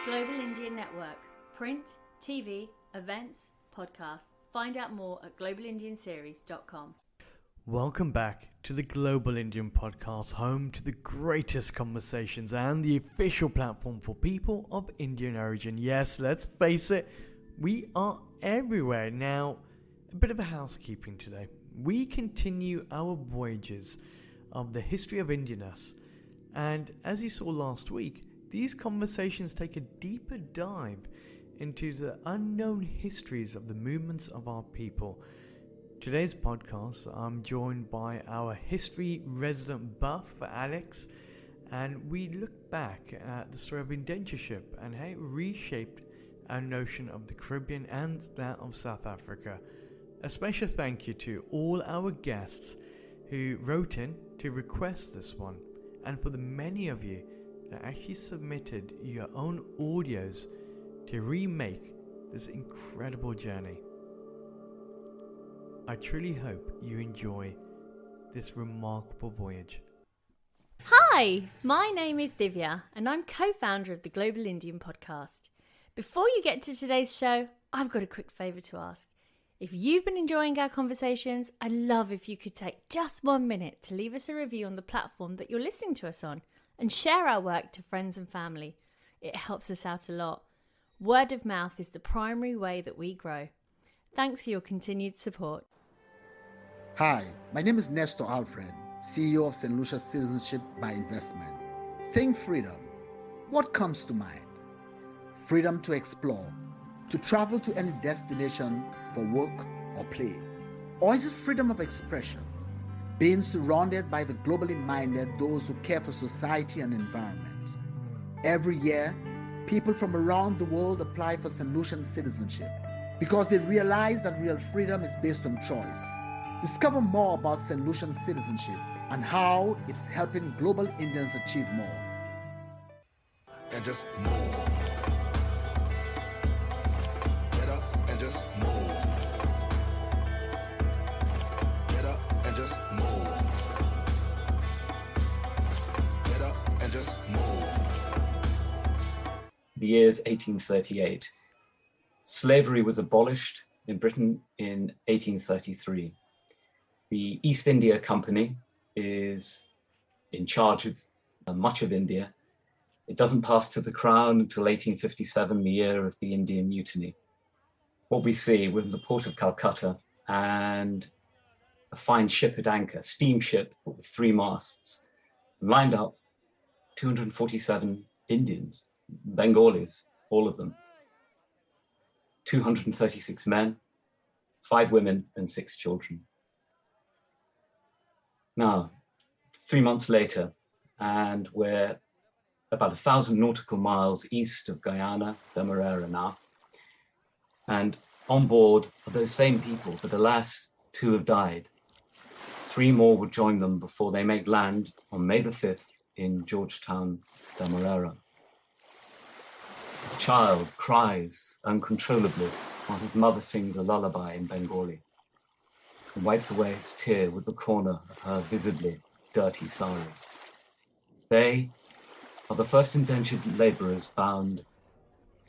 Global Indian Network. Print, TV, events, podcasts. Find out more at globalindianseries.com. Welcome back to the Global Indian Podcast, home to the greatest conversations and the official platform for people of Indian origin. Yes, let's face it, we are everywhere. Now, a bit of a housekeeping today. We continue our voyages of the history of Indianness, and as you saw last week, these conversations take a deeper dive into the unknown histories of the movements of our people. Today's podcast, I'm joined by our history resident buff, Alex, and we look back at the story of indentureship and how it reshaped our notion of the Caribbean and that of South Africa. A special thank you to all our guests who wrote in to request this one, and for the many of you that actually submitted your own audios to remake this incredible journey. I truly hope you enjoy this remarkable voyage. Hi, my name is deathA and I'm co-founder of the Global Indian Podcast. Before you get to today's show, I've got a quick favour to ask. If you've been enjoying our conversations, I'd love if you could take just 1 minute to leave us a review on the platform that you're listening to us on and share our work to friends and family. It helps us out a lot. Word of mouth is the primary way that we grow. Thanks for your continued support. Hi, my name is Nestor Alfred, CEO of St. Lucia's Citizenship by Investment. Think freedom. What comes to mind? Freedom to explore, to travel to any destination for work or play. Or is it freedom of expression? Being surrounded by the globally minded, those who care for society and environment. Every year, people from around the world apply for St. Lucian citizenship because they realize that real freedom is based on choice. Discover more about St. Lucian citizenship and how it's helping global Indians achieve more. And just move. Get up and just move. Get up and just move. Get up and just move. The year's 1838. Slavery was abolished in Britain in 1833. The East India Company is in charge of much of India. It doesn't pass to the Crown until 1857, the year of the Indian Mutiny. What we see, we're in the port of Calcutta and a fine ship at anchor, steamship with 3 masts, lined up 247 Indians, Bengalis, all of them. 236 men, 5 women and 6 children. Now, 3 months later, and we're about 1,000 nautical miles east of Guyana, Demerara now. And on board are those same people, but alas, 2 have died. 3 more would join them before they make land on May the 5th in Georgetown, Demerara. The child cries uncontrollably while his mother sings a lullaby in Bengali and wipes away his tear with the corner of her visibly dirty sari. They are the first indentured labourers bound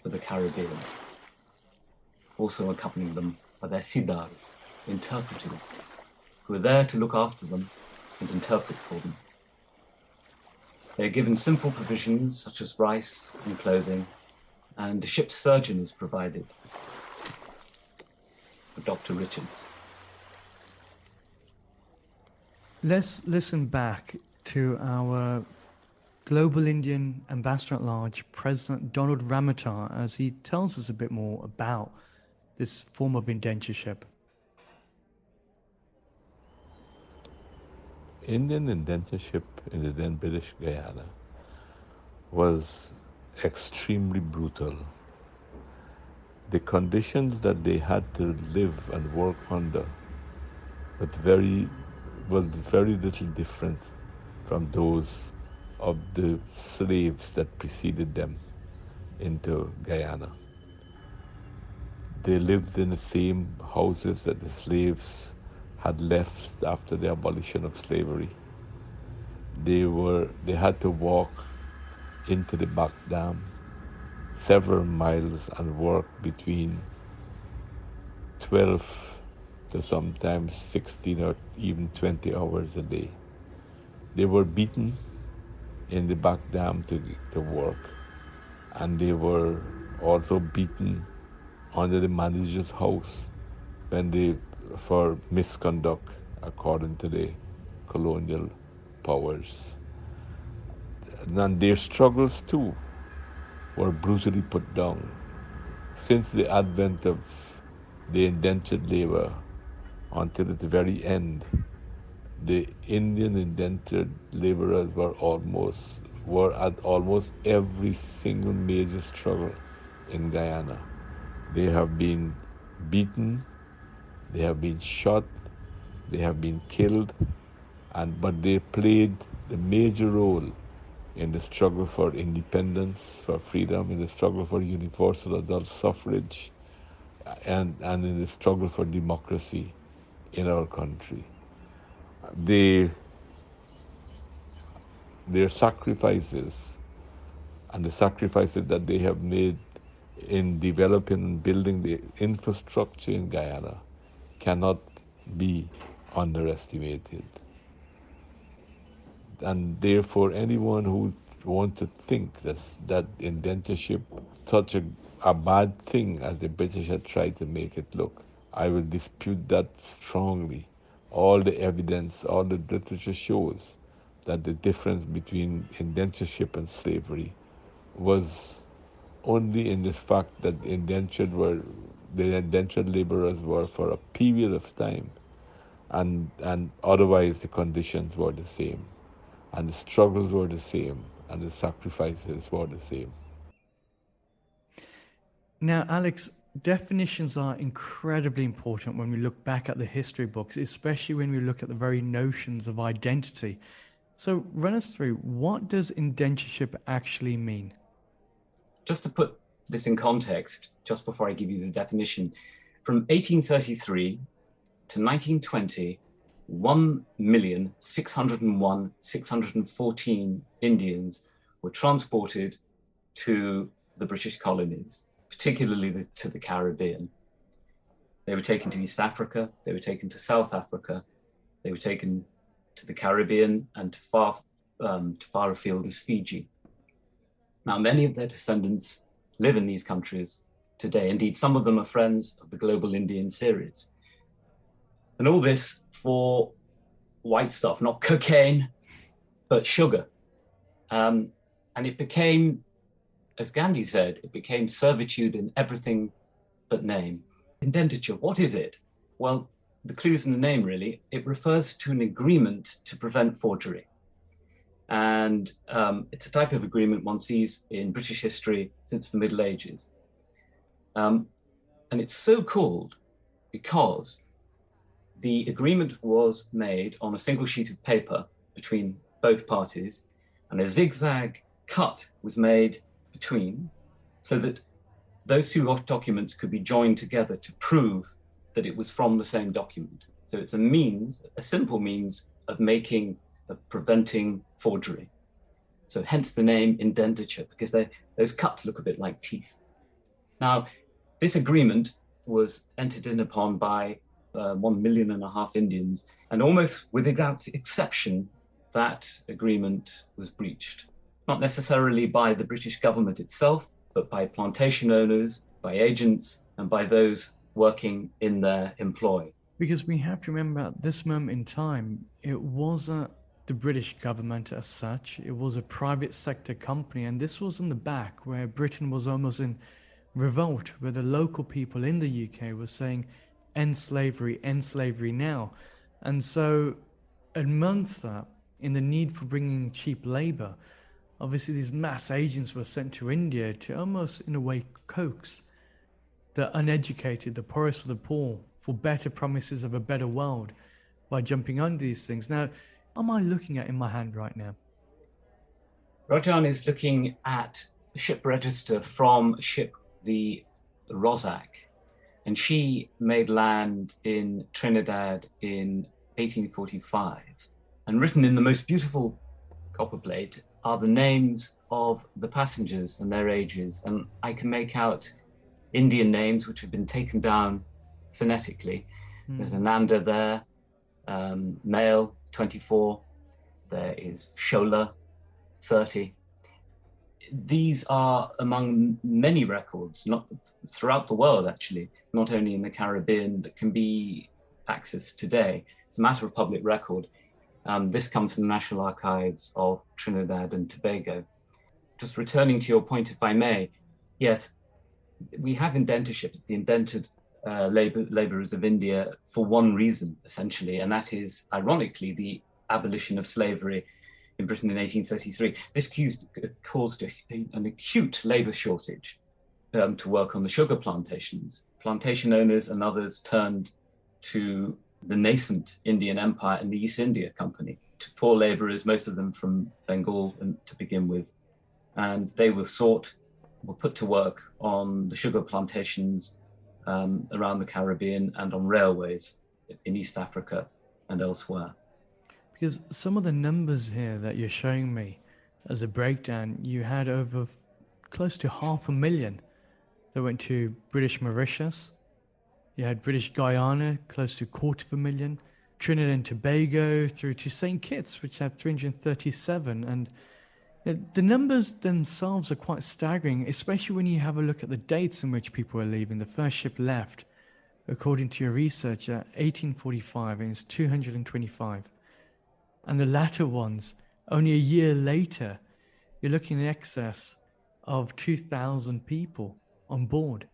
for the Caribbean. Also accompanying them are their sidars, interpreters, who are there to look after them and interpret for them. They are given simple provisions such as rice and clothing, and a ship's surgeon is provided, Dr. Richards. Let's listen back to our Global Indian Ambassador at Large, President Donald Ramotar, as he tells us a bit more about this form of indentureship. Indian indentureship in the then British Guyana was extremely brutal. The conditions that they had to live and work under was very little different from those of the slaves that preceded them into Guyana. They lived in the same houses that the slaves had left after the abolition of slavery. They had to walk into the back dam several miles and work between 12 to sometimes 16 or even 20 hours a day. They were beaten in the back dam to work, and they were also beaten under the manager's house for misconduct according to the colonial powers. And their struggles too were brutally put down. Since the advent of the indentured labor until at the very end, the Indian indentured laborers were at almost every single major struggle in Guyana. They have been beaten, they have been shot, they have been killed, but they played the major role in the struggle for independence, for freedom, in the struggle for universal adult suffrage, and in the struggle for democracy in our country. Their sacrifices and the sacrifices that they have made in developing and building the infrastructure in Guyana cannot be underestimated. And therefore, anyone who wants to think that indentureship such a bad thing as the British had tried to make it look, I will dispute that strongly. All the evidence, all the literature shows that the difference between indentureship and slavery was only in the fact that the indentured laborers were for a period of time, and otherwise the conditions were the same, and the struggles were the same, and the sacrifices were the same. Now, Alex, definitions are incredibly important when we look back at the history books, especially when we look at the very notions of identity. So run us through, what does indentureship actually mean? Just to put this in context, just before I give you the definition, from 1833 to 1920, 1,601,614 Indians were transported to the British colonies, particularly to the Caribbean. They were taken to East Africa, they were taken to South Africa, they were taken to the Caribbean, and to far afield as Fiji. Now, many of their descendants live in these countries today. Indeed, some of them are friends of the Global Indian series. And all this for white stuff, not cocaine, but sugar. And it became, as Gandhi said, it became servitude in everything but name. Indenture, what is it? Well, the clue's in the name, really. It refers to an agreement to prevent forgery. And it's a type of agreement one sees in British history since the Middle Ages. And it's so called because the agreement was made on a single sheet of paper between both parties, and a zigzag cut was made between, so that those two documents could be joined together to prove that it was from the same document. So it's a simple means of preventing forgery. So hence the name indenture, because those cuts look a bit like teeth. Now, this agreement was entered in upon by 1.5 million Indians, and almost without exception, that agreement was breached. Not necessarily by the British government itself, but by plantation owners, by agents, and by those working in their employ. Because we have to remember at this moment in time, it wasn't the British government as such, it was a private sector company, and this was in the back where Britain was almost in revolt, where the local people in the UK were saying, end slavery now. And so amongst that, in the need for bringing cheap labor, obviously these mass agents were sent to India to almost, in a way, coax the uneducated, the poorest of the poor, for better promises of a better world by jumping on these things. Now, what am I looking at in my hand right now? Rajan is looking at the ship register from ship the Rozak, and she made land in Trinidad in 1845. And written in the most beautiful copper plate, are the names of the passengers and their ages. And I can make out Indian names which have been taken down phonetically. There's Ananda there, male, 24. There is Shola, 30. These are among many records, not throughout the world actually, not only in the Caribbean, that can be accessed today. It's a matter of public record. This comes from the National Archives of Trinidad and Tobago. Just returning to your point, if I may, yes, we have indentureship, the indentured labourers of India, for one reason, essentially, and that is, ironically, the abolition of slavery in Britain in 1833. This caused an acute labour shortage to work on the sugar plantations. Plantation owners and others turned to the nascent Indian Empire and the East India Company, to poor labourers, most of them from Bengal to begin with. And they were put to work on the sugar plantations around the Caribbean and on railways in East Africa and elsewhere. Because some of the numbers here that you're showing me as a breakdown, you had over close to 500,000 that went to British Mauritius. You had British Guyana, close to 250,000, Trinidad and Tobago through to St. Kitts, which had 337. And the numbers themselves are quite staggering, especially when you have a look at the dates in which people were leaving. The first ship left, according to your research, at 1845, and it's 225. And the latter ones, only a year later, you're looking in excess of 2,000 people on board.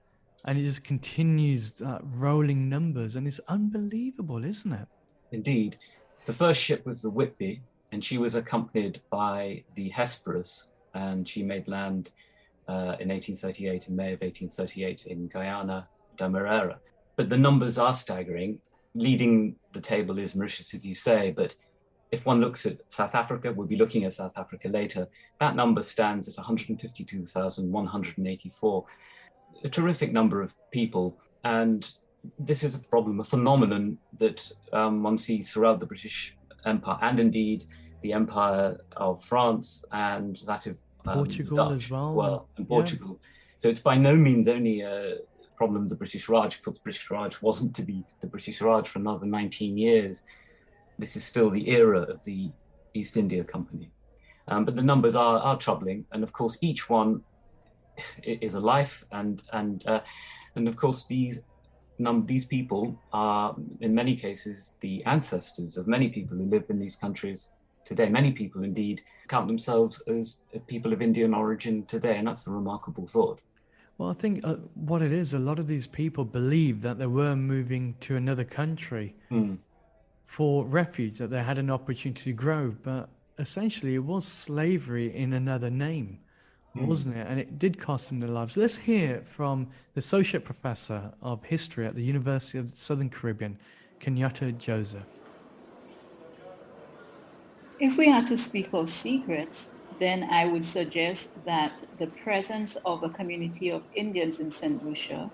And it just continues rolling numbers, and it's unbelievable, isn't it? Indeed. The first ship was the Whitby, and she was accompanied by the Hesperus, and she made land in 1838, in May of 1838, in Guyana, Demerara. But the numbers are staggering. Leading the table is Mauritius, as you say, but if one looks at South Africa, we'll be looking at South Africa later, that number stands at 152,184. A terrific number of people. And this is a problem, a phenomenon that one sees throughout the British Empire, and indeed the Empire of France and that of Portugal Dutch as well. And Portugal. So it's by no means only a problem of the British Raj, because the British Raj wasn't to be the British Raj for another 19 years. This is still the era of the East India Company. But the numbers are troubling. And of course, each one is a life. And of course, these people are, in many cases, the ancestors of many people who live in these countries today. Many people, indeed, count themselves as people of Indian origin today. And that's a remarkable thought. Well, I think what it is, a lot of these people believe that they were moving to another country for refuge, that they had an opportunity to grow, but essentially it was slavery in another name, wasn't it? And it did cost them their lives. Let's hear from the Associate Professor of History at the University of the Southern Caribbean, Kenyatta Joseph. If we had to speak of secrets, then I would suggest that the presence of a community of Indians in St. Lucia,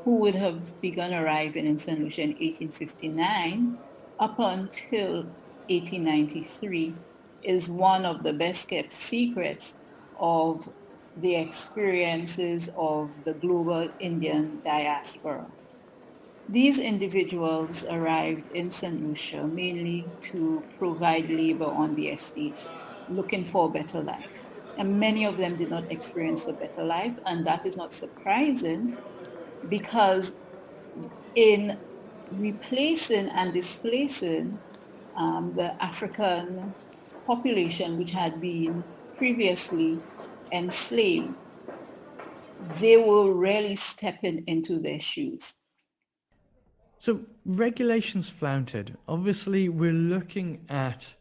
who would have begun arriving in St. Lucia in 1859, up until 1893, is one of the best kept secrets of the experiences of the global Indian diaspora. These individuals arrived in St. Lucia mainly to provide labor on the estates, looking for a better life. And many of them did not experience a better life, and that is not surprising, because in replacing and displacing the African population, which had been previously enslaved, they were really stepping into their shoes. So regulations flouted. Obviously, we're looking at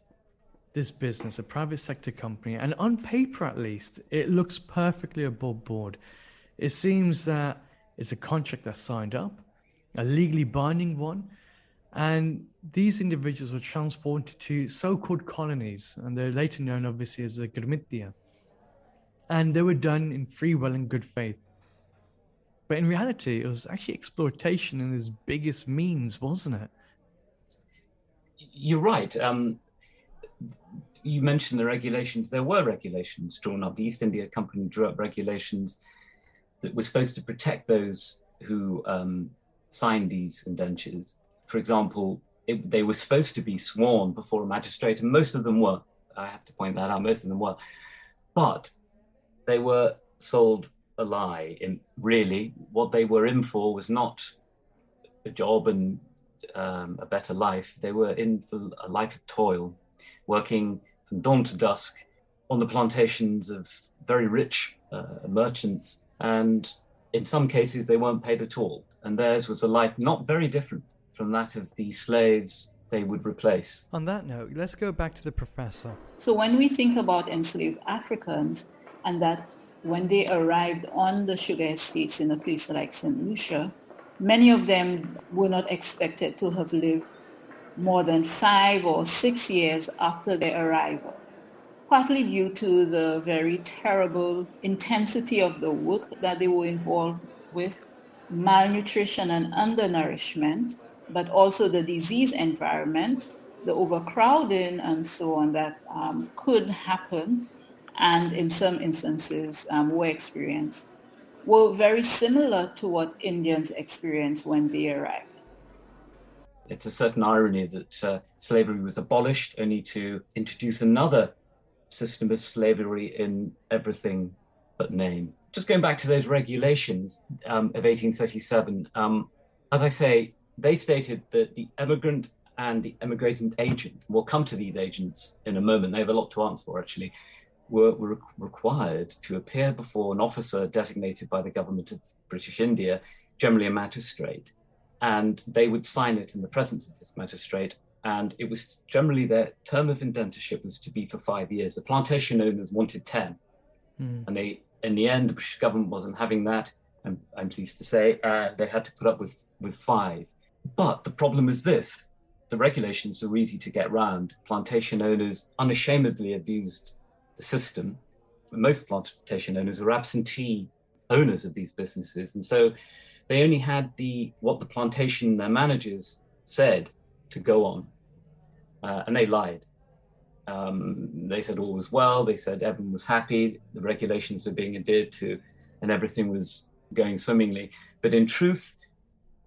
this business, a private sector company, and on paper at least, it looks perfectly above board. It seems that it's a contract that's signed up, a legally binding one, and these individuals were transported to so-called colonies, and they're later known obviously as the deathA, and they were done in free will and good faith. But in reality, it was actually exploitation in its biggest means, wasn't it? You're right. you mentioned the regulations. There were regulations drawn up. The East India Company drew up regulations that were supposed to protect those who signed these indentures. For example, they were supposed to be sworn before a magistrate, and most of them were. I have to point that out, most of them were. But they were sold a lie. And really, what they were in for was not a job and a better life. They were in for a life of toil, working from dawn to dusk on the plantations of very rich merchants. And in some cases, they weren't paid at all. And theirs was a life not very different from that of the slaves they would replace. On that note, let's go back to the professor. So when we think about enslaved Africans, and that when they arrived on the sugar estates in a place like St. Lucia, many of them were not expected to have lived more than 5 or 6 years after their arrival, partly due to the very terrible intensity of the work that they were involved with, malnutrition and undernourishment, but also the disease environment, the overcrowding and so on that could happen, and in some instances were experienced, were very similar to what Indians experienced when they arrived. It's a certain irony that slavery was abolished only to introduce another system of slavery in everything but name. Just going back to those regulations of 1837, as I say, they stated that the emigrant and the emigrating agent, we'll come to these agents in a moment, they have a lot to answer for actually, were required to appear before an officer designated by the government of British India, generally a magistrate, and they would sign it in the presence of this magistrate. And it was generally their term of indentureship was to be for 5 years. The plantation owners wanted 10. And they, in the end, the British government wasn't having that. I'm pleased to say they had to put up with 5. But the problem is this: the regulations were easy to get round. Plantation owners unashamedly abused the system. Most plantation owners were absentee owners of these businesses, and so they only had what the plantation, their managers, said to go on, and they lied. They said all was well, they said everyone was happy, the regulations were being adhered to, and everything was going swimmingly. But in truth,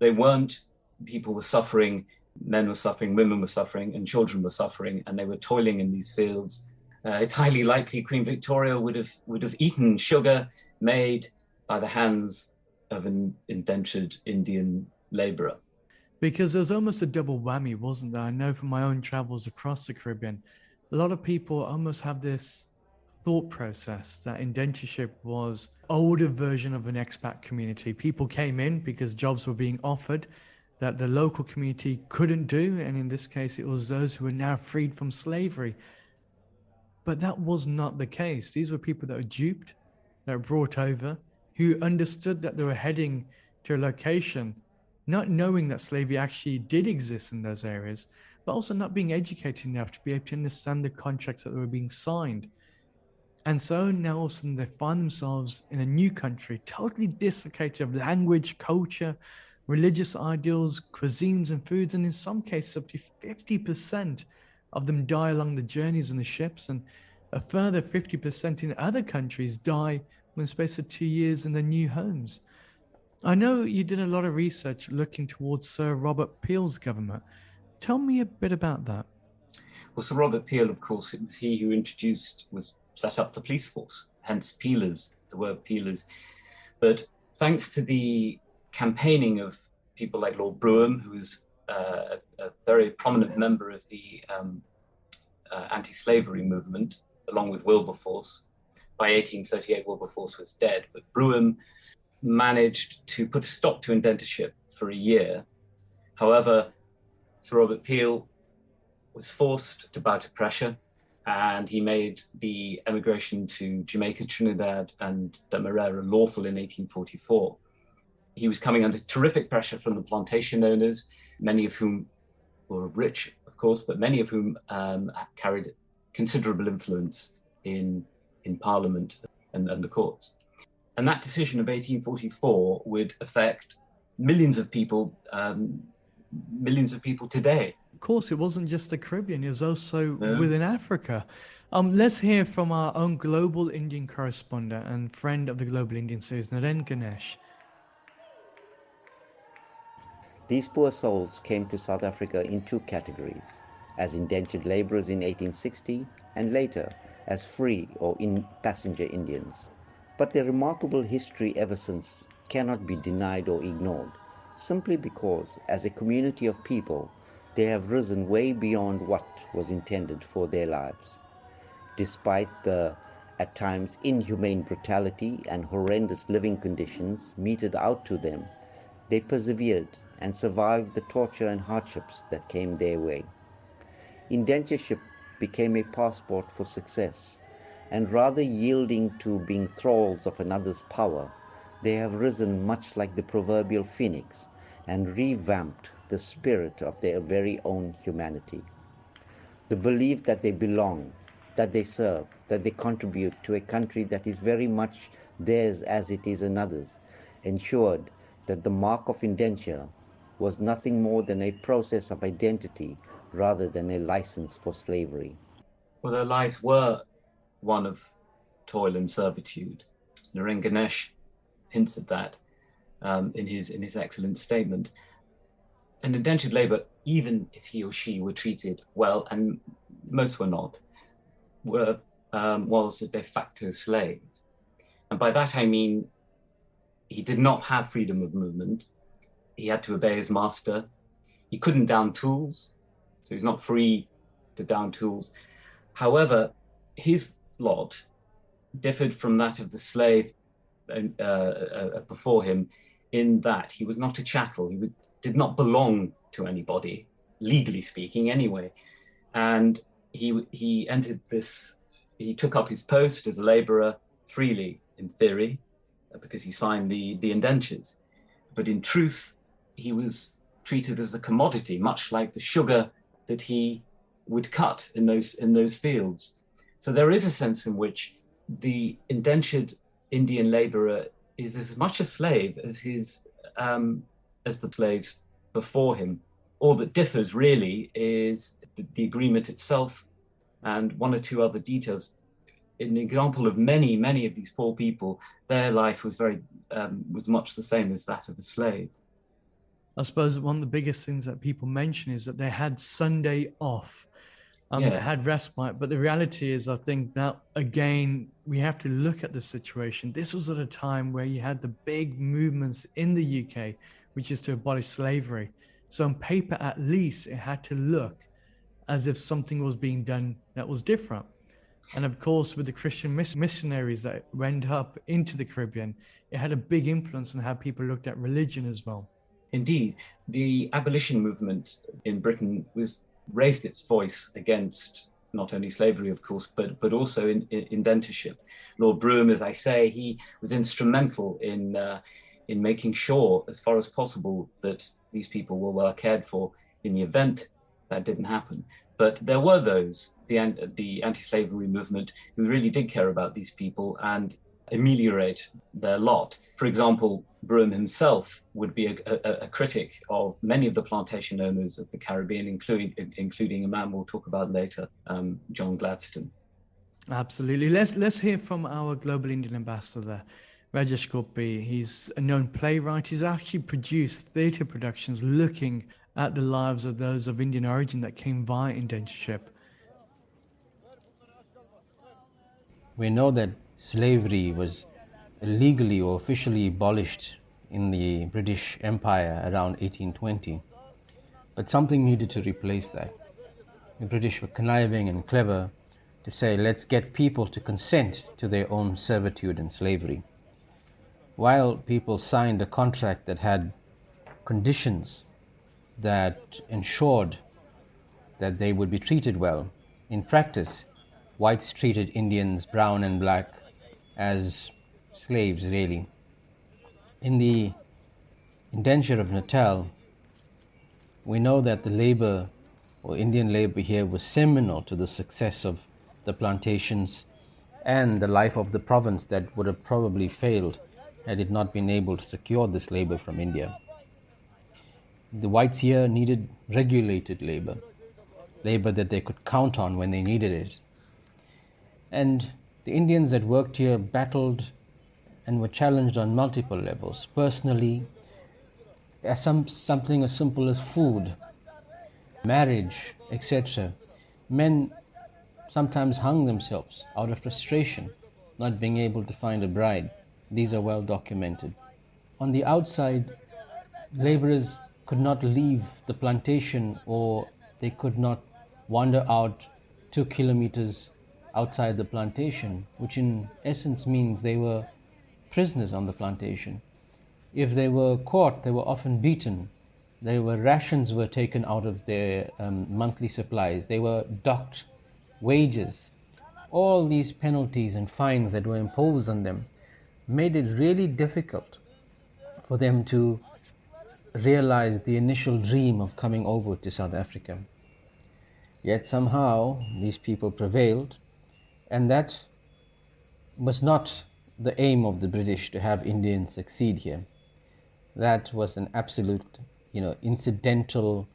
they weren't. People were suffering, men were suffering, women were suffering, and children were suffering, and they were toiling in these fields. It's highly likely Queen Victoria would have eaten sugar made by the hands of an indentured Indian labourer. Because there's almost a double whammy, wasn't there? I know from my own travels across the Caribbean, a lot of people almost have this thought process that indentureship was older version of an expat community. People came in because jobs were being offered that the local community couldn't do, and in this case it was those who were now freed from slavery. But that was not the case. These were people that were duped, that were brought over, who understood that they were heading to a location, not knowing that slavery actually did exist in those areas, but also not being educated enough to be able to understand the contracts that were being signed. And so now all of a sudden they find themselves in a new country, totally dislocated of language, culture, religious ideals, cuisines and foods, and in some cases up to 50% of them die along the journeys on the ships, and a further 50% in other countries die in the space of 2 years in their new homes. I know you did a lot of research looking towards Sir Robert Peel's government. Tell me a bit about that. Well, Sir Robert Peel, of course, it was he who set up the police force, hence peelers, the word peelers. But thanks to the campaigning of people like Lord Brougham, who was a very prominent member of the anti-slavery movement, along with Wilberforce. By 1838, Wilberforce was dead, but Brougham managed to put a stop to indentureship for a year. However, Sir Robert Peel was forced to bow to pressure, and he made the emigration to Jamaica, Trinidad, and Demerara lawful in 1844. He was coming under terrific pressure from the plantation owners, many of whom were rich, of course, but many of whom carried considerable influence in Parliament and the courts. And that decision of 1844 would affect millions of people today. course, it wasn't just the Caribbean, it was also within Africa. Let's hear from our own global Indian correspondent and friend of the Global Indian series, Naren Ganesh. These poor souls came to South Africa in two categories, as indentured laborers in 1860 and later as free or passenger Indians. But their remarkable history ever since cannot be denied or ignored, simply because as a community of people, they have risen way beyond what was intended for their lives. Despite the, at times, inhumane brutality and horrendous living conditions meted out to them, they persevered and survived the torture and hardships that came their way. Indentureship became a passport for success, and rather yielding to being thralls of another's power, they have risen much like the proverbial phoenix and revamped the spirit of their very own humanity. The belief that they belong, that they serve, that they contribute to a country that is very much theirs as it is another's, ensured that the mark of indenture was nothing more than a process of identity rather than a license for slavery. Well, their lives were one of toil and servitude. Naren Ganesh hints at that in his excellent statement. And indentured labour, even if he or she were treated well, and most were not, was a de facto slave. And by that I mean he did not have freedom of movement. He had to obey his master. He couldn't down tools, so he's not free to down tools. However, his lot differed from that of the slave before him in that he was not a chattel. He did not belong to anybody, legally speaking anyway. And he entered this, he took up his post as a labourer freely in theory, because he signed the indentures. But in truth, he was treated as a commodity, much like the sugar that he would cut in those fields. So there is a sense in which the indentured Indian labourer is as much a slave as the slaves before him. All that differs really is the agreement itself and one or two other details. In the example of many of these poor people, their life was was much the same as that of a slave. I suppose one of the biggest things that people mention is that they had Sunday off. They had respite, but the reality is, I think that, again, we have to look at the situation. This was at a time where you had the big movements in the UK, which is to abolish slavery. So on paper, at least, it had to look as if something was being done that was different. And of course, with the Christian missionaries that went up into the Caribbean, it had a big influence on how people looked at religion as well. Indeed, the abolition movement in Britain raised its voice against not only slavery, of course, but also in indentureship. Lord Brougham, as I say, he was instrumental in making sure, as far as possible, that these people were well cared for in the event that didn't happen. But there were those, the anti-slavery movement, who really did care about these people and ameliorate their lot. For example, Brougham himself would be a critic of many of the plantation owners of the Caribbean, including a man we'll talk about later, John Gladstone. Absolutely. Let's hear from our Global Indian ambassador there, Rajesh Gopi. He's a known playwright. He's actually produced theatre productions looking at the lives of those of Indian origin that came via indentureship. We know that slavery was legally or officially abolished in the British Empire around 1820, but something needed to replace that. The British were conniving and clever to say, let's get people to consent to their own servitude and slavery. While people signed a contract that had conditions that ensured that they would be treated well, in practice, whites treated Indians, brown and black, as slaves, really. In the indenture of Natal, we know that the labor, or Indian labor here, was seminal to the success of the plantations and the life of the province that would have probably failed had it not been able to secure this labor from India. The whites here needed regulated labor, labor that they could count on when they needed it. And the Indians that worked here battled and were challenged on multiple levels. Personally, as something as simple as food, marriage, etc. Men sometimes hung themselves out of frustration, not being able to find a bride. These are well documented. On the outside, laborers could not leave the plantation, or they could not wander out 2 kilometers outside the plantation, which in essence means they were prisoners on the plantation. If they were caught, they were often beaten. Rations were taken out of their monthly supplies. They were docked wages. All these penalties and fines that were imposed on them made it really difficult for them to realize the initial dream of coming over to South Africa. Yet somehow these people prevailed, and that was not the aim of the British, to have Indians succeed here. That was an absolute, incidental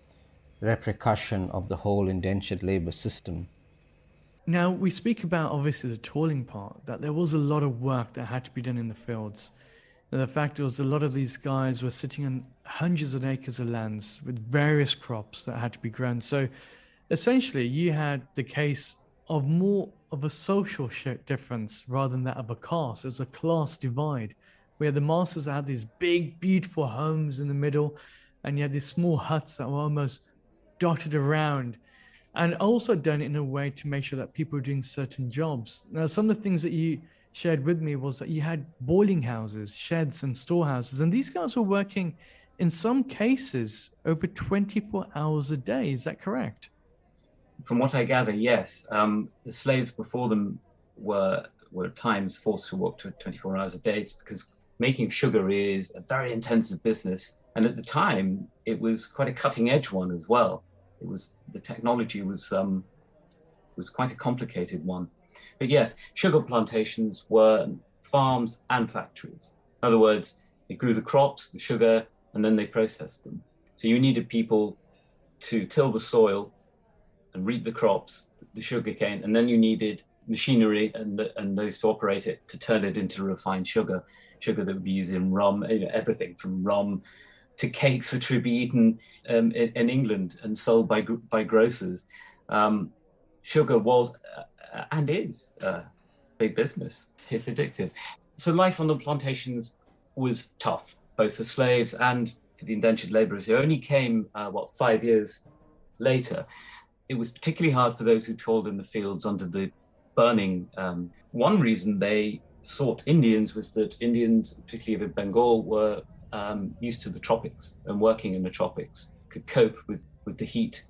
repercussion of the whole indentured labor system. Now, we speak about, obviously, the toiling part, that there was a lot of work that had to be done in the fields. And the fact was, a lot of these guys were sitting on hundreds of acres of lands with various crops that had to be grown. So essentially, you had the case of more of a social difference rather than that of a caste. It was a class divide, where the masters had these big, beautiful homes in the middle, and you had these small huts that were almost dotted around, and also done it in a way to make sure that people were doing certain jobs. Now, some of the things that you shared with me was that you had boiling houses, sheds, and storehouses, and these guys were working, in some cases, over 24 hours a day. Is that correct? From what I gather, yes. The slaves before them were at times forced to work 24 hours a day. It's because making sugar is a very intensive business. And at the time, it was quite a cutting edge one as well. The technology was quite a complicated one. But yes, sugar plantations were farms and factories. In other words, they grew the crops, the sugar, and then they processed them. So you needed people to till the soil and reap the crops, the sugar cane, and then you needed machinery and those to operate it, to turn it into refined sugar that would be used in rum, everything from rum to cakes, which would be eaten in England and sold by grocers. Sugar was and is big business. It's addictive. So life on the plantations was tough, both for slaves and for the indentured laborers who only came, 5 years later. It was particularly hard for those who toiled in the fields under the burning. One reason they sought Indians was that Indians, particularly of Bengal, were used to the tropics and working in the tropics, could cope with the heat.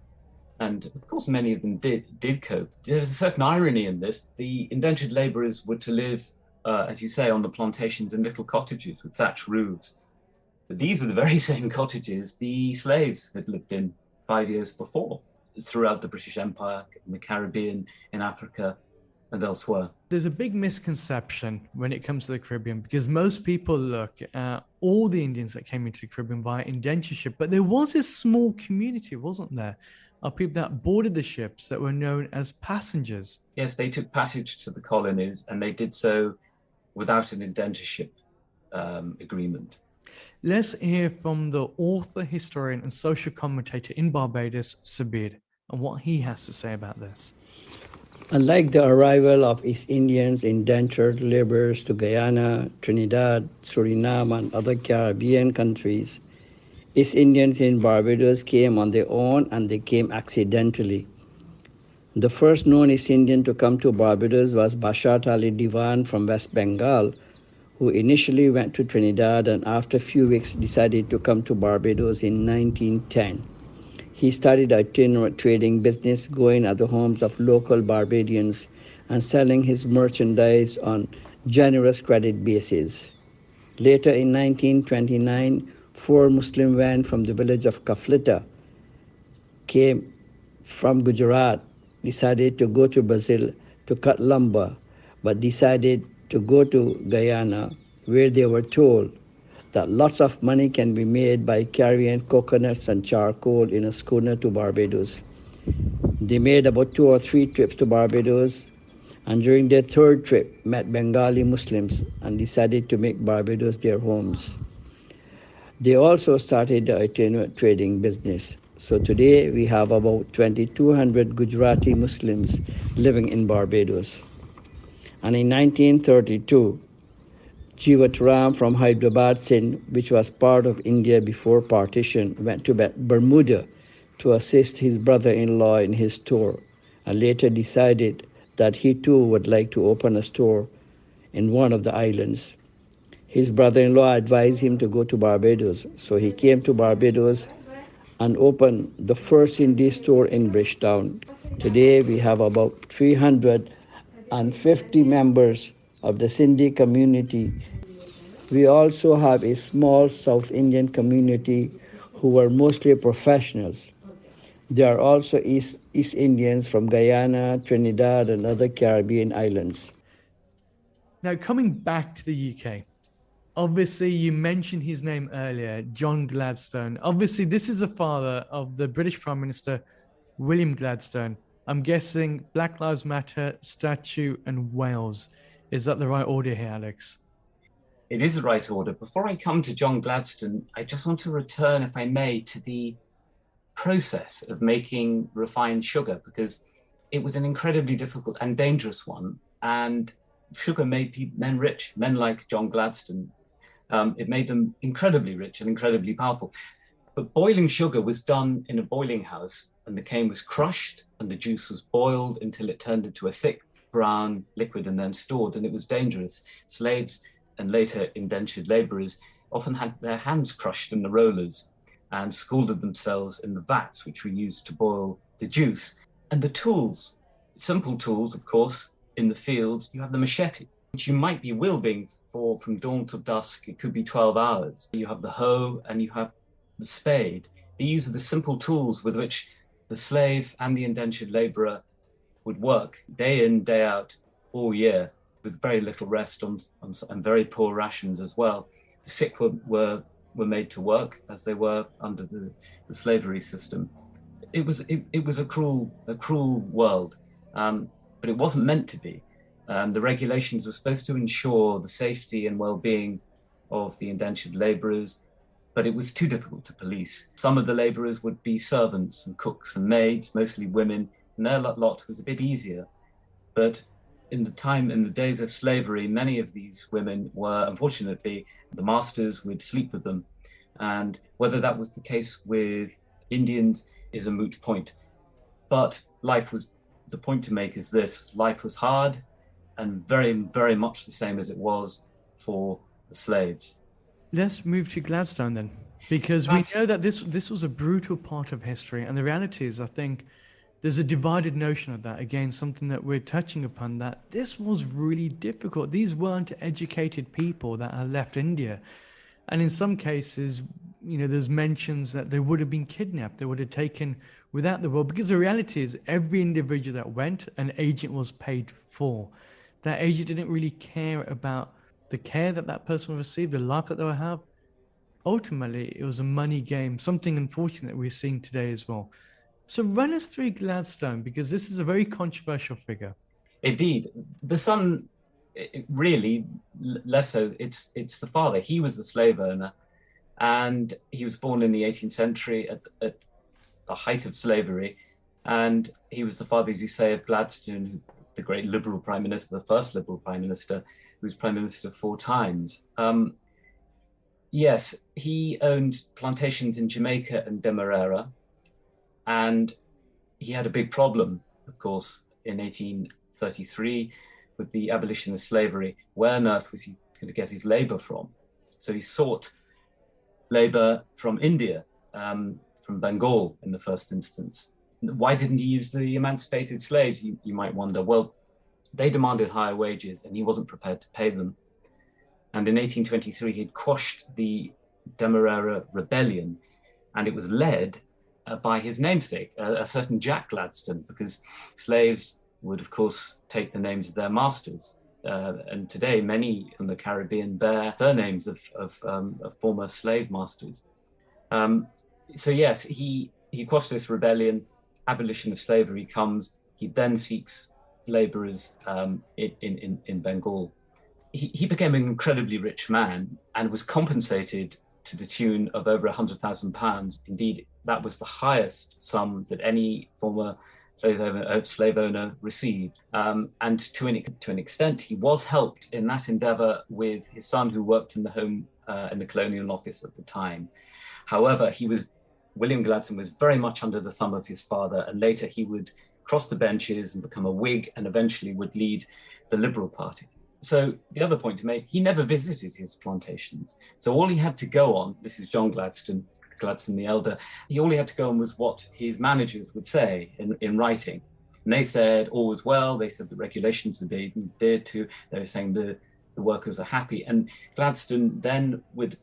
And of course, many of them did cope. There's a certain irony in this. The indentured laborers were to live, as you say, on the plantations in little cottages with thatched roofs. But these are the very same cottages the slaves had lived in 5 years before, throughout the British Empire, in the Caribbean, in Africa, and elsewhere. There's a big misconception when it comes to the Caribbean, because most people look at all the Indians that came into the Caribbean via indentureship, but there was this small community, wasn't there, of people that boarded the ships that were known as passengers. Yes, they took passage to the colonies, and they did so without an indentureship agreement. Let's hear from the author, historian, and social commentator in Barbados, Sabir, and what he has to say about this. Unlike the arrival of East Indians, indentured laborers to Guyana, Trinidad, Suriname, and other Caribbean countries, East Indians in Barbados came on their own, and they came accidentally. The first known East Indian to come to Barbados was Basharat Ali Diwan from West Bengal, who initially went to Trinidad and after a few weeks decided to come to Barbados in 1910. He started a itinerant trading business, going at the homes of local Barbadians and selling his merchandise on generous credit basis. Later in 1929, 4 Muslim men from the village of Kaflita came from Gujarat, decided to go to Brazil to cut lumber, but decided to go to Guyana, where they were told that lots of money can be made by carrying coconuts and charcoal in a schooner to Barbados. They made about 2 or 3 trips to Barbados, and during their third trip met Bengali Muslims and decided to make Barbados their homes. They also started the itinerant trading business. So today we have about 2,200 Gujarati Muslims living in Barbados. And in 1932, Jeevat Ram from Hyderabad, Sindh, which was part of India before partition, went to Bermuda to assist his brother-in-law in his store, and later decided that he too would like to open a store in one of the islands. His brother-in-law advised him to go to Barbados, so he came to Barbados and opened the first Hindi store in Bridgetown. Today we have about 350 members of the Sindhi community. We also have a small South Indian community who are mostly professionals. There are also East Indians from Guyana, Trinidad, and other Caribbean islands. Now, coming back to the UK, obviously you mentioned his name earlier, John Gladstone. Obviously, this is the father of the British Prime Minister, William Gladstone. I'm guessing Black Lives Matter, statue, and Wales. Is that the right order here, Alex? It is the right order. Before I come to John Gladstone, I just want to return, if I may, to the process of making refined sugar, because it was an incredibly difficult and dangerous one. And sugar made men rich, men like John Gladstone. It made them incredibly rich and incredibly powerful. But boiling sugar was done in a boiling house, and the cane was crushed and the juice was boiled until it turned into a thick brown liquid and then stored, and it was dangerous. Slaves and later indentured laborers often had their hands crushed in the rollers and scalded themselves in the vats which were used to boil the juice. And the tools, simple tools, of course, in the fields, you have the machete, which you might be wielding for from dawn to dusk. It could be 12 hours. You have the hoe and you have the spade. These are the simple tools with which the slave and the indentured laborer would work day in, day out, all year, with very little rest and very poor rations as well. The sick were made to work as they were under the slavery system. It was a cruel world, but it wasn't meant to be. The regulations were supposed to ensure the safety and well-being of the indentured laborers, but it was too difficult to police. Some of the laborers would be servants and cooks and maids, mostly women, and their lot was a bit easier. But in the days of slavery, many of these women were, unfortunately, the masters would sleep with them. And whether that was the case with Indians is a moot point. But the point to make is this: life was hard and very, very much the same as it was for the slaves. Let's move to Gladstone then, because we know that this was a brutal part of history. And the reality is, I think, there's a divided notion of that. Again, something that we're touching upon, that this was really difficult. These weren't educated people that had left India. And in some cases, there's mentions that they would have been kidnapped. They would have taken without the will. Because the reality is, every individual that went, an agent was paid for. That agent didn't really care about the care that person would receive, the life that they would have. Ultimately, it was a money game, something unfortunate that we're seeing today as well. So run us through Gladstone, because this is a very controversial figure. Indeed. The son, really, less so, it's the father. He was the slave owner, and he was born in the 18th century at the height of slavery. And he was the father, as you say, of Gladstone, the great Liberal Prime Minister, the first Liberal Prime Minister, who was Prime Minister 4 times. Yes, he owned plantations in Jamaica and Demerara. And he had a big problem, of course, in 1833 with the abolition of slavery. Where on earth was he going to get his labor from? So he sought labor from India, from Bengal in the first instance. Why didn't he use the emancipated slaves, you might wonder? Well, they demanded higher wages and he wasn't prepared to pay them. And in 1823, he'd quashed the Demerara rebellion, and it was led by his namesake, a certain Jack Gladstone, because slaves would, of course, take the names of their masters. And today, many from the Caribbean bear surnames of former slave masters. So yes, he quashed this rebellion, abolition of slavery comes, he then seeks laborers in Bengal. He became an incredibly rich man and was compensated to the tune of over £100,000. Indeed, that was the highest sum that any former slave owner received. And to an extent, he was helped in that endeavor with his son, who worked in the home in the colonial office at the time. However, William Gladstone was very much under the thumb of his father, and later he would cross the benches and become a Whig, and eventually would lead the Liberal Party. So the other point to make, he never visited his plantations. So all he had to go on, this is John Gladstone the Elder, all he had to go on was what his managers would say in writing. And they said all was well, they said the regulations had been adhered to, they were saying the workers are happy. And Gladstone then would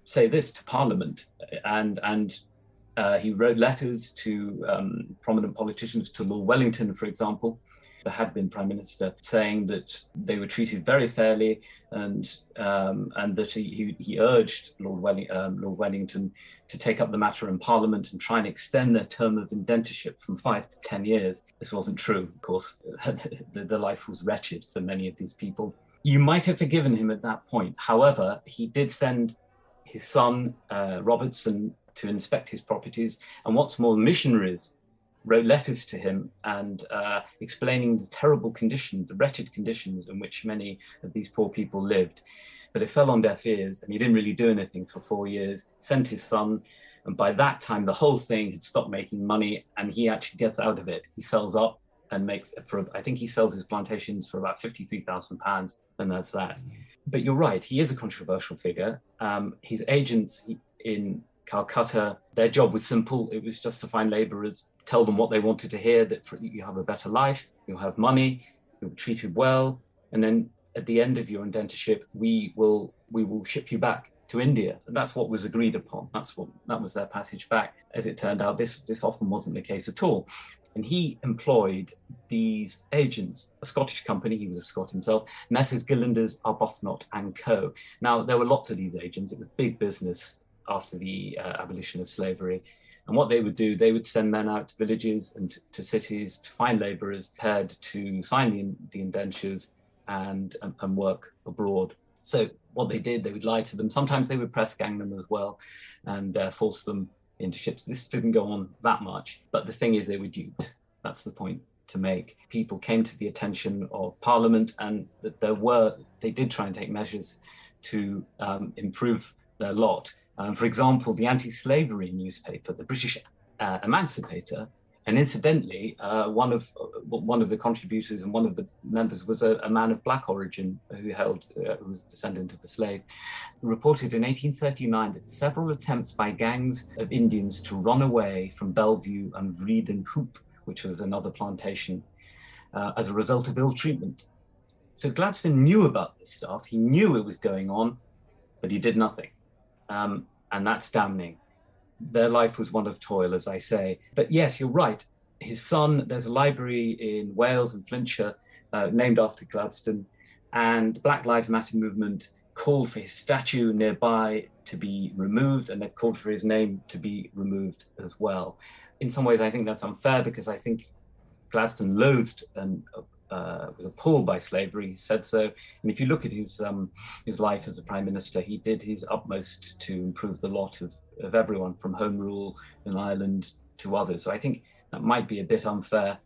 say this to Parliament, and he wrote letters to prominent politicians, to Lord Wellington, for example, the had been Prime Minister, saying that they were treated very fairly, and that he urged Lord Wellington to take up the matter in Parliament and try and extend their term of indentureship from 5 to 10 years. This wasn't true, of course. The life was wretched for many of these people. You might have forgiven him at that point. However, he did send his son, Robertson, to inspect his properties. And what's more, missionaries wrote letters to him and explaining the terrible conditions, the wretched conditions in which many of these poor people lived. But it fell on deaf ears, and he didn't really do anything for 4 years, sent his son, and by that time the whole thing had stopped making money, and he actually gets out of it. He sells up and makes, I think he sells his plantations for about £53,000, and that's that. But you're right, he is a controversial figure. His agents in Calcutta, their job was simple. It was just to find laborers, tell them what they wanted to hear, that you have a better life, you'll have money, you'll be treated well, and then at the end of your indentureship, we will ship you back to India. And that's what was agreed upon. That was their passage back. As it turned out, this often wasn't the case at all. And he employed these agents, a Scottish company, he was a Scot himself, Messrs. Gillanders, Arbuthnot and Co. Now, there were lots of these agents. It was big business after the abolition of slavery. And what they would do, they would send men out to villages and to cities to find laborers prepared to sign the indentures and work abroad. So what they did, they would lie to them. Sometimes they would press gang them as well and force them into ships. This didn't go on that much, but the thing is they were duped. That's the point to make. People came to the attention of Parliament, and that they did try and take measures to improve their lot. For example, the anti-slavery newspaper, the British Emancipator, and incidentally, one of the contributors and one of the members was a man of black origin who was a descendant of a slave, reported in 1839 that several attempts by gangs of Indians to run away from Bellevue and Vreeden Hoop, which was another plantation, as a result of ill treatment. So Gladstone knew about this stuff. He knew it was going on, but he did nothing. And that's damning. Their life was one of toil, as I say. But yes, you're right. His son, there's a library in Wales and Flintshire named after Gladstone, and the Black Lives Matter movement called for his statue nearby to be removed, and they called for his name to be removed as well. In some ways, I think that's unfair, because I think Gladstone loathed and was appalled by slavery. He said so. And if you look at his life as a prime minister, he did his utmost to improve the lot of everyone, from Home Rule in Ireland to others. So I think that might be a bit unfair.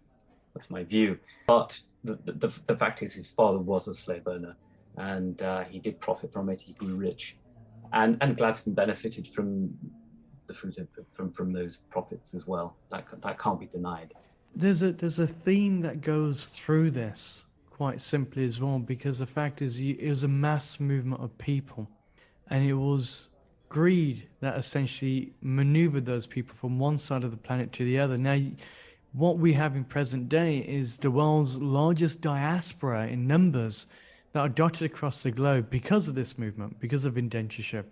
That's my view. But the fact is, his father was a slave owner, and he did profit from it. He grew rich, and Gladstone benefited from the fruit from those profits as well. That can't be denied. There's a theme that goes through this quite simply as well, because the fact is, it was a mass movement of people, and it was greed that essentially maneuvered those people from one side of the planet to the other. Now, what we have in present day is the world's largest diaspora in numbers that are dotted across the globe because of this movement, because of indentureship,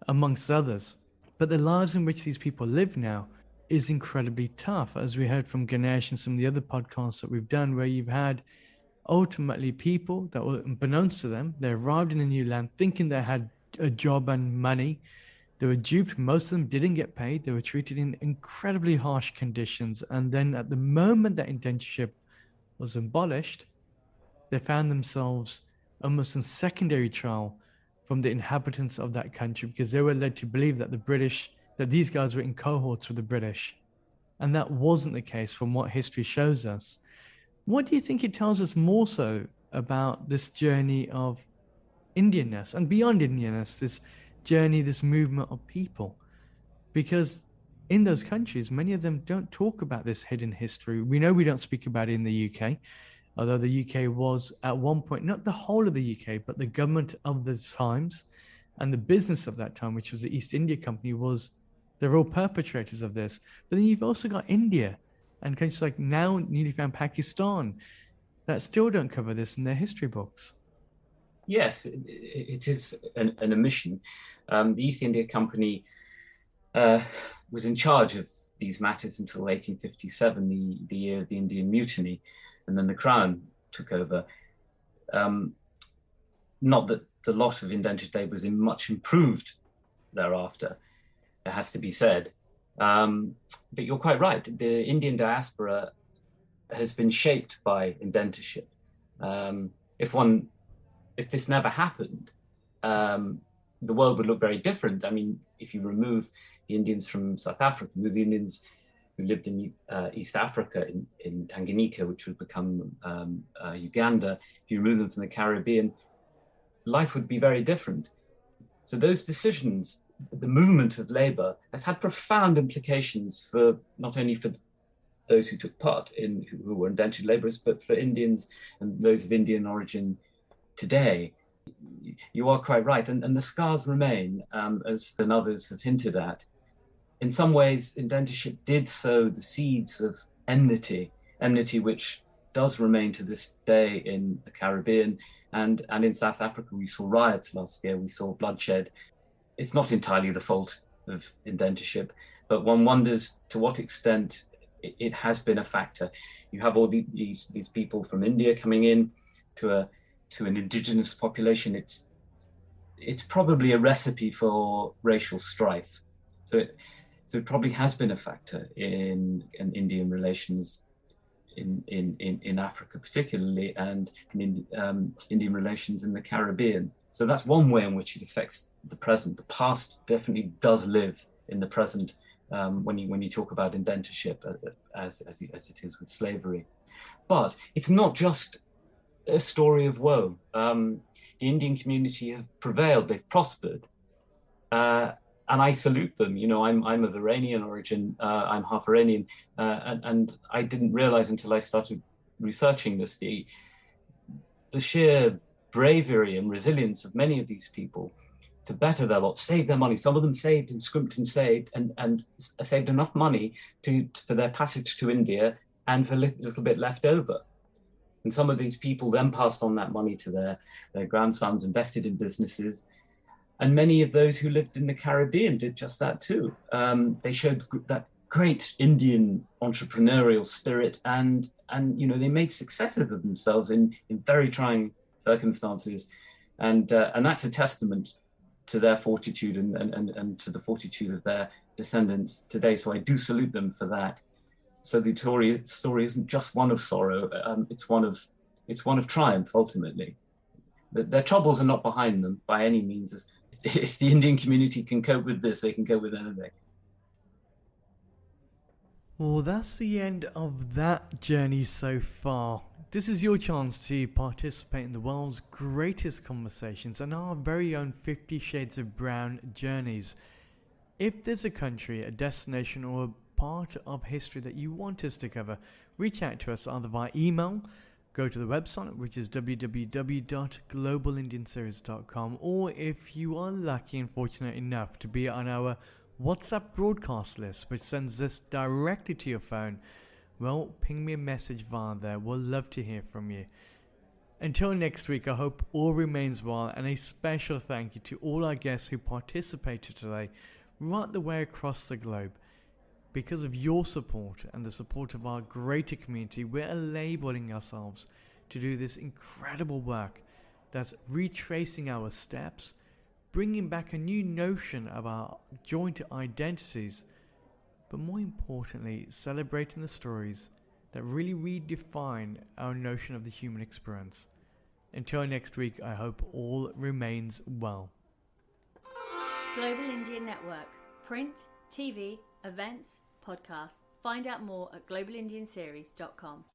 amongst others. But the lives in which these people live now is incredibly tough, as we heard from Ganesh and some of the other podcasts that we've done, where you've had ultimately people that were, unbeknownst to them, they arrived in a new land thinking they had a job and money, They were duped. Most of them didn't get paid. They were treated in incredibly harsh conditions. And then at the moment that indentureship was abolished, they found themselves almost in secondary trial from the inhabitants of that country, because they were led to believe that that these guys were in cohorts with the British. And that wasn't the case from what history shows us. What do you think it tells us more so about this journey of Indianness and beyond Indianness, this journey, this movement of people? Because in those countries, many of them don't talk about this hidden history. We know we don't speak about it in the UK, although the UK was at one point, not the whole of the UK, but the government of the times and the business of that time, which was the East India Company, they're all perpetrators of this. But then you've also got India and countries like now newly found Pakistan that still don't cover this in their history books. Yes, it is an omission. The East India Company was in charge of these matters until 1857, the year of the Indian Mutiny, and then the Crown took over. Not that the lot of indentured labour was much improved thereafter, it has to be said. But you're quite right. The Indian diaspora has been shaped by indentureship. If this never happened, the world would look very different. I mean, if you remove the Indians from South Africa, the Indians who lived in East Africa, in Tanganyika, which would become Uganda, if you remove them from the Caribbean, life would be very different. So those decisions, the movement of labor, has had profound implications for not only for those who took part who were indentured laborers, but for Indians and those of Indian origin today. You are quite right, and the scars remain, as others have hinted at. In some ways, indentureship did sow the seeds of enmity which does remain to this day in the Caribbean, and in South Africa. We saw riots last year, we saw bloodshed. It's not entirely the fault of indentureship, but one wonders to what extent it has been a factor. You have all these people from India coming in to an indigenous population. It's probably a recipe for racial strife. So it probably has been a factor in Indian relations in Africa particularly, and in Indian relations in the Caribbean. So that's one way in which it affects the present. The past definitely does live in the present when you talk about indentureship as it is with slavery. But it's not just a story of woe. The Indian community have prevailed, they've prospered, and I salute them. You know, I'm of Iranian origin, I'm half Iranian, and I didn't realize until I started researching this, the sheer bravery and resilience of many of these people to better their lot, save their money. Some of them saved and scrimped and saved and saved enough money for their passage to India and for a little bit left over. And some of these people then passed on that money to their grandsons, invested in businesses. And many of those who lived in the Caribbean did just that too. They showed that great Indian entrepreneurial spirit, and you know, they made successes of themselves in very trying circumstances. And that's a testament to their fortitude and to the fortitude of their descendants today. So I do salute them for that. So the story isn't just one of sorrow, it's one of triumph, ultimately. Their troubles are not behind them by any means. If the Indian community can cope with this, they can cope with anything. Well, that's the end of that journey so far. This is your chance to participate in the world's greatest conversations and our very own 50 Shades of Brown journeys. If there's a country, a destination, or a part of history that you want us to cover, reach out to us either via email, go to the website, which is www.globalindianseries.com, or if you are lucky and fortunate enough to be on our WhatsApp broadcast list, which sends this directly to your phone, well, ping me a message via there. We'll love to hear from you. Until next week, I hope all remains well, and a special thank you to all our guests who participated today right the way across the globe. Because of your support and the support of our greater community, we're enabling ourselves to do this incredible work that's retracing our steps, bringing back a new notion of our joint identities, but more importantly, celebrating the stories that really redefine our notion of the human experience. Until next week, I hope all remains well. Global Indian Network. Print, TV, events, podcasts. Find out more at globalindianseries.com.